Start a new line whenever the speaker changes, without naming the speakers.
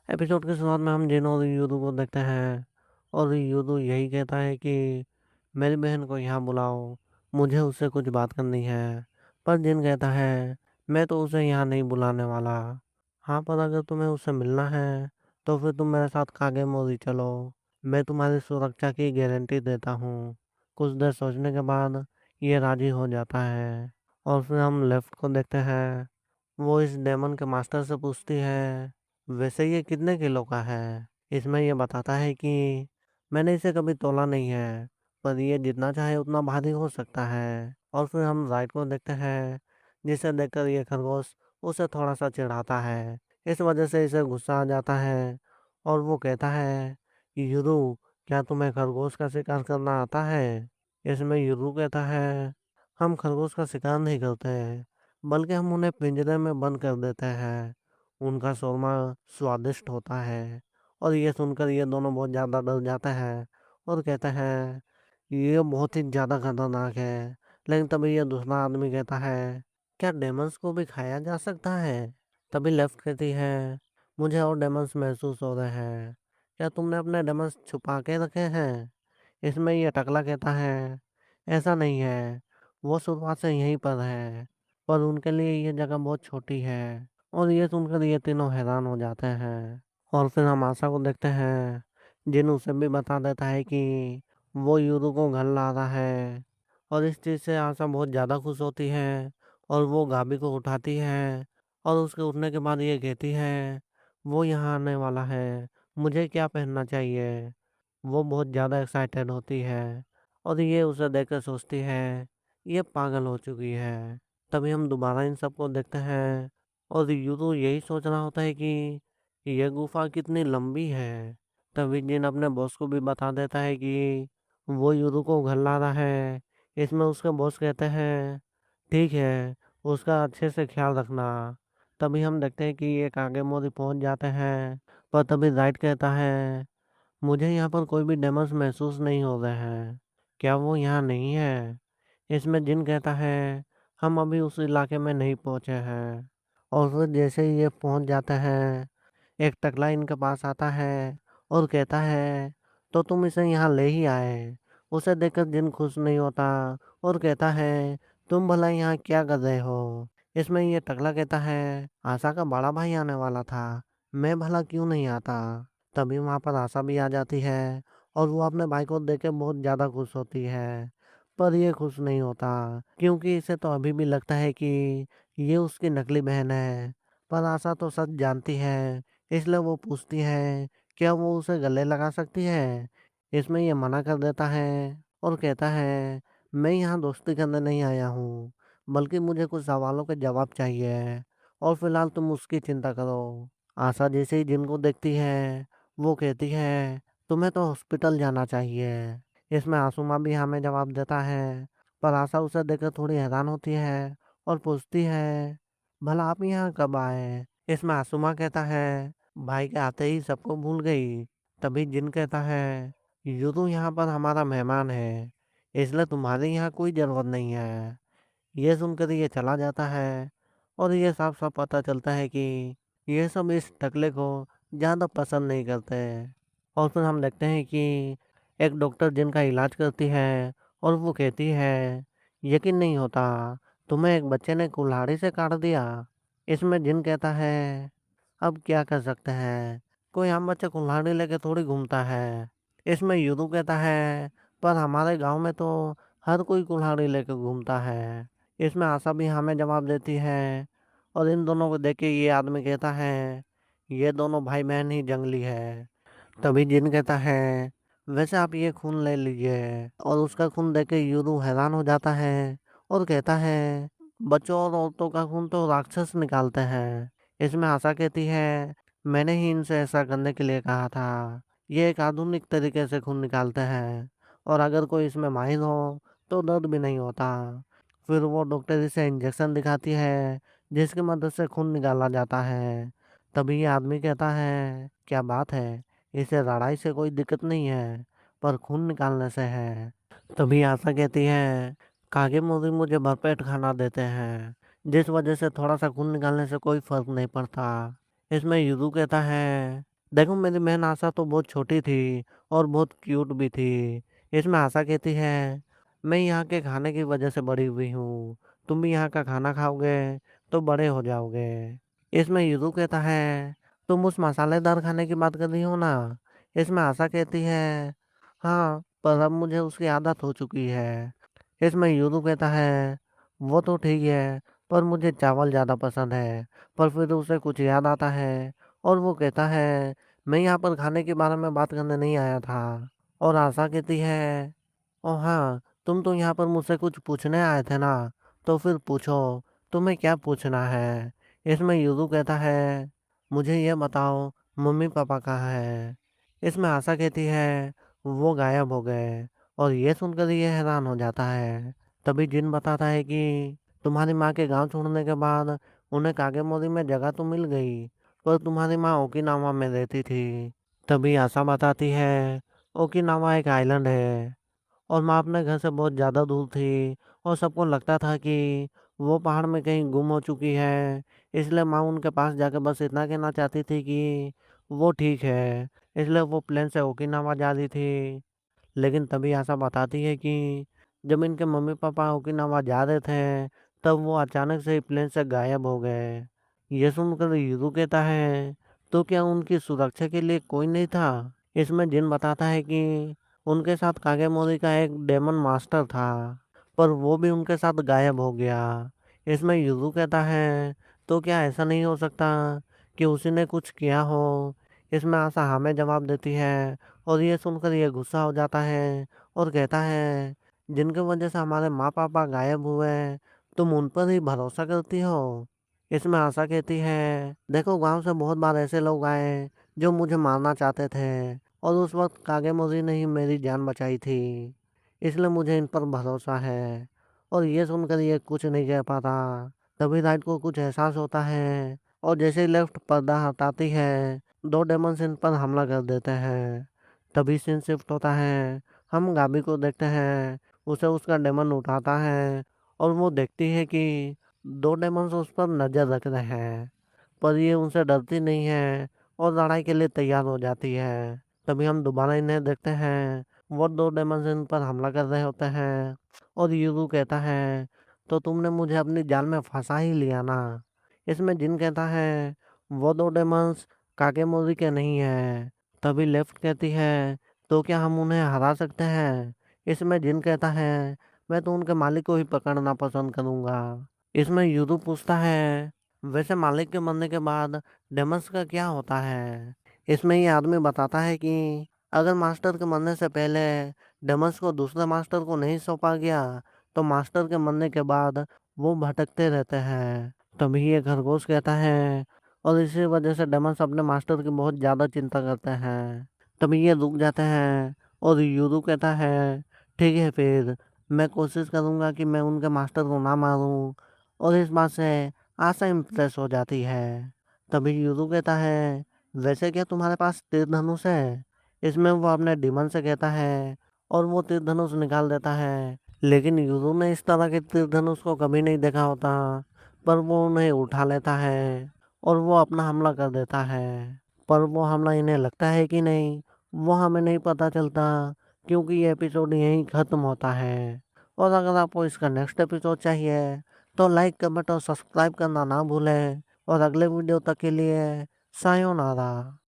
Episode की शुरुआत में हम जिन और यूदू को देखते हैं और यूदू यही कहता है कि मेरी बहन को यहाँ बुलाओ, मुझे उससे कुछ बात करनी है। पर जिन कहता है मैं तो उसे यहाँ नहीं बुलाने वाला। हाँ, पर अगर तुम्हें उससे मिलना है तो फिर तुम मेरे साथ कागे मोरी चलो, मैं तुम्हारी सुरक्षा की गारंटी देता हूँ। कुछ देर सोचने के बाद ये राजी हो जाता है और फिर हम लेफ्ट को देखते हैं। वो इस डेमन के मास्टर से पूछती है, वैसे ये कितने किलो का है? इसमें ये बताता है कि मैंने इसे कभी तोला नहीं है, पर ये जितना चाहे उतना भारी हो सकता है। और फिर हम राइट को देखते हैं, जिसे देखकर ये खरगोश उसे थोड़ा सा चिढ़ाता है। इस वजह से इसे गुस्सा आ जाता है और वो कहता है कि युरु, क्या तुम्हें खरगोश का शिकार करना आता है? इसमें युरु कहता है, हम खरगोश का शिकार नहीं करते, बल्कि हम उन्हें पिंजरे में बंद कर देते हैं। उनका शोरमा स्वादिष्ट होता है। और ये सुनकर ये दोनों बहुत ज़्यादा डर जाते हैं और कहते हैं ये बहुत ही ज़्यादा खतरनाक है। लेकिन तभी ये दूसरा आदमी कहता है, क्या डेमंस को भी खाया जा सकता है? तभी लेफ्ट कहती है, मुझे और डेमंस महसूस हो रहे हैं। क्या तुमने अपने डेमंस छुपा के रखे हैं? इसमें ये टकला कहता है, ऐसा नहीं है, वो शुरुआत से यहीं पर है, पर उनके लिए ये जगह बहुत छोटी है। और ये सुनकर ये तीनों हैरान हो जाते हैं। और फिर हम आशा को देखते हैं, जिन उसे भी बता देता है कि वो यूरो को घर ला रहा है। और इस चीज़ से आशा बहुत ज़्यादा खुश होती है और वो गाभी को उठाती है और उसके उठने के बाद ये कहती है, वो यहाँ आने वाला है, मुझे क्या पहनना चाहिए? वो बहुत ज़्यादा एक्साइटेड होती है और ये उसे देखकर सोचती है ये पागल हो चुकी है। तभी हम दोबारा इन सबको देखते हैं और यूरो यही सोच रहा होता है कि यह गुफा कितनी लंबी है। तभी जिन अपने बॉस को भी बता देता है कि वो यूरो को घर ला रहा है। इसमें उसके बॉस कहते हैं, ठीक है, उसका अच्छे से ख्याल रखना। तभी हम देखते हैं कि एक आगे मोरी पहुंच जाते हैं, पर तभी राइट कहता है, मुझे यहाँ पर कोई भी डेमर्स महसूस नहीं हो रहे हैं। क्या वो यहाँ नहीं है? इसमें जिन कहता है, हम अभी उस इलाके में नहीं पहुँचे हैं। और फिर जैसे ही ये पहुँच जाते हैं, एक टकला इनके पास आता है और कहता है, तो तुम इसे यहाँ ले ही आए। उसे देखकर जिन खुश नहीं होता और कहता है, तुम भला यहाँ क्या कर रहे हो? इसमें ये टकला कहता है, आशा का बड़ा भाई आने वाला था, मैं भला क्यों नहीं आता? तभी वहाँ पर आशा भी आ जाती है और वो अपने भाई को देख के बहुत ज़्यादा खुश होती है। पर ये खुश नहीं होता, क्योंकि इसे तो अभी भी लगता है कि ये उसकी नकली बहन है। पर आशा तो सच जानती है, इसलिए वो पूछती है, क्या वो उसे गले लगा सकती है? इसमें ये मना कर देता है और कहता है, मैं यहाँ दोस्ती करने नहीं आया हूँ, बल्कि मुझे कुछ सवालों के जवाब चाहिए। और फिलहाल तुम उसकी चिंता करो। आशा जैसे ही जिनको देखती है, वो कहती है, तुम्हें तो हॉस्पिटल जाना चाहिए। इसमें आसुमा भी हमें जवाब देता है, पर आशा उसे देखकर थोड़ी हैरान होती है और पूछती है, भला आप यहाँ कब आए? इसमें आसुमा कहता है, भाई के आते ही सबको भूल गई। तभी जिन कहता है, यूं यहाँ पर हमारा मेहमान है, इसलिए तुम्हारे यहाँ कोई जरूरत नहीं है। ये सुनकर ये चला जाता है और ये साफ साफ पता चलता है कि ये सब इस टकले को ज़्यादा पसंद नहीं करते। और फिर हम देखते हैं कि एक डॉक्टर जिनका इलाज करती है और वो कहती है, यकीन नहीं होता, तुम्हें एक बच्चे ने कुल्हाड़ी से काट दिया। इसमें जिन कहता है, अब क्या कर सकते हैं, कोई आम बच्चा कुल्हाड़ी लेके थोड़ी घूमता है। इसमें यूदू कहता है, पर हमारे गांव में तो हर कोई कुल्हाड़ी लेकर घूमता है। इसमें आशा भी हमें जवाब देती है और इन दोनों को देख के ये आदमी कहता है, ये दोनों भाई बहन ही जंगली है। तभी जिन कहता है, वैसे आप ये खून ले लीजिए। और उसका खून देख के यूदू हैरान हो जाता है और कहता है, बच्चों और औरतों का खून तो राक्षस निकालते हैं। इसमें आशा कहती है, मैंने ही इनसे ऐसा करने के लिए कहा था। ये एक आधुनिक तरीके से खून निकालते हैं और अगर कोई इसमें माहिर हो तो दर्द भी नहीं होता। फिर वो डॉक्टर इसे इंजेक्शन दिखाती है जिसकी मदद से खून निकाला जाता है। तभी ये आदमी कहता है, क्या बात है, इसे लड़ाई से कोई दिक्कत नहीं है, पर खून निकालने से है। तभी आशा कहती है, कागे मोरी मुझे भरपेट खाना देते हैं, जिस वजह से थोड़ा सा खून निकालने से कोई फर्क नहीं पड़ता। इसमें युदू कहता है, देखो मेरी बहन आशा तो बहुत छोटी थी और बहुत क्यूट भी थी। इसमें आशा कहती है, मैं यहाँ के खाने की वजह से बड़ी हुई हूँ। तुम भी यहाँ का खाना खाओगे तो बड़े हो जाओगे। इसमें युदु कहता है, तुम उस मसालेदार खाने की बात कर रही हो ना। इसमें आशा कहती है, हाँ पर अब मुझे उसकी आदत हो चुकी है। इसमें युदु कहता है, वो तो ठीक है पर मुझे चावल ज़्यादा पसंद है। पर फिर उसे कुछ याद आता है और वो कहता है, मैं यहाँ पर खाने के बारे में बात करने नहीं आया था। और आशा कहती है, ओ हाँ तुम तो यहाँ पर मुझसे कुछ पूछने आए थे ना, तो फिर पूछो, तुम्हें क्या पूछना है। इसमें युदु कहता है, मुझे ये बताओ मम्मी पापा कहाँ है। इसमें आशा कहती है, वो गायब हो गए। और ये सुनकर ये हैरान हो जाता है। तभी जिन बताता है कि तुम्हारी माँ के गांव छोड़ने के बाद उन्हें कागेमोरी में जगह तो मिल गई, पर तुम्हारी माँ ओकिनावा में रहती थी। तभी आशा बताती है, ओकिनावा एक आइलैंड है और माँ अपने घर से बहुत ज़्यादा दूर थी और सबको लगता था कि वो पहाड़ में कहीं गुम हो चुकी है। इसलिए माँ उनके पास जाकर बस इतना कहना चाहती थी कि वो ठीक है। इसलिए वो प्लेन से ओकिनावा जा रही थी। लेकिन तभी आशा बताती है कि जब इनके मम्मी पापा ओकिनावा जा रहे थे, तब वो अचानक से ही प्लेन से गायब हो गए। ये सुनकर यूरू कहता है, तो क्या उनकी सुरक्षा के लिए कोई नहीं था। इसमें जिन बताता है कि उनके साथ कागेमोरी का एक डेमन मास्टर था, पर वो भी उनके साथ गायब हो गया। इसमें यूरू कहता है, तो क्या ऐसा नहीं हो सकता कि उसी ने कुछ किया हो। इसमें आशा हमें जवाब देती है और ये सुनकर ये गुस्सा हो जाता है और कहता है, जिनकी वजह से हमारे माँ पापा गायब हुए, तुम उन पर ही भरोसा करती हो। इसमें आशा कहती है, देखो गांव से बहुत बार ऐसे लोग आए जो मुझे मारना चाहते थे और उस वक्त कागेमोरी ने ही मेरी जान बचाई थी। इसलिए मुझे इन पर भरोसा है। और ये सुनकर ये कुछ नहीं कह पाता। तभी राइट को कुछ एहसास होता है और जैसे ही लेफ्ट पर्दा हटाती है, दो डेमन इन पर हमला कर देते हैं। तभी सीन शिफ्ट होता है। हम गाबी को देखते हैं। उसे उसका डेमन उठाता है और वो देखती है कि दो डेमन उस पर नजर रख रहे हैं, पर ये उनसे डरती नहीं है और लड़ाई के लिए तैयार हो जाती है। तभी हम दोबारा इन्हें देखते हैं। वो दो डेमन इन पर हमला कर रहे होते हैं और यूरू कहता है, तो तुमने मुझे अपनी जाल में फंसा ही लिया ना। इसमें जिन कहता है, वो दो डेमंस कागेमोरी के नहीं है। तभी लेफ्ट कहती है, तो क्या हम उन्हें हरा सकते हैं। इसमें जिन कहता है, मैं तो उनके मालिक को ही पकड़ना पसंद करूंगा। इसमें यूरू पूछता है, वैसे मालिक के मरने के बाद डेमंस का क्या होता है। इसमें ये आदमी बताता है कि अगर मास्टर के मरने से पहले डेमंस को दूसरे मास्टर को नहीं सौंपा गया, तो मास्टर के मरने के बाद वो भटकते रहते हैं। तभी ये खरगोश कहता है, और इसी वजह से डेमंस अपने मास्टर की बहुत ज़्यादा चिंता करते हैं। तभी ये रुक जाते हैं और यूरू कहता है, ठीक है फिर मैं कोशिश करूंगा कि मैं उनके मास्टर को ना मारूं। और इस बात से आशा इम्प्रेस हो जाती है। तभी यूरू कहता है, वैसे क्या तुम्हारे पास तीर धनुष है। इसमें वो अपने डीमन से कहता है और वो तीर धनुष निकाल देता है। लेकिन यूरू ने इस तरह के तीर धनुष को कभी नहीं देखा होता, पर वो उन्हें उठा लेता है और वो अपना हमला कर देता है। पर वो हमला इन्हें लगता है कि नहीं, वो हमें नहीं पता चलता, क्योंकि ये एपिसोड यहीं खत्म होता है। और अगर आपको इसका नेक्स्ट एपिसोड चाहिए, तो लाइक कमेंट और सब्सक्राइब करना ना भूलें। और अगले वीडियो तक के लिए सायोनारा।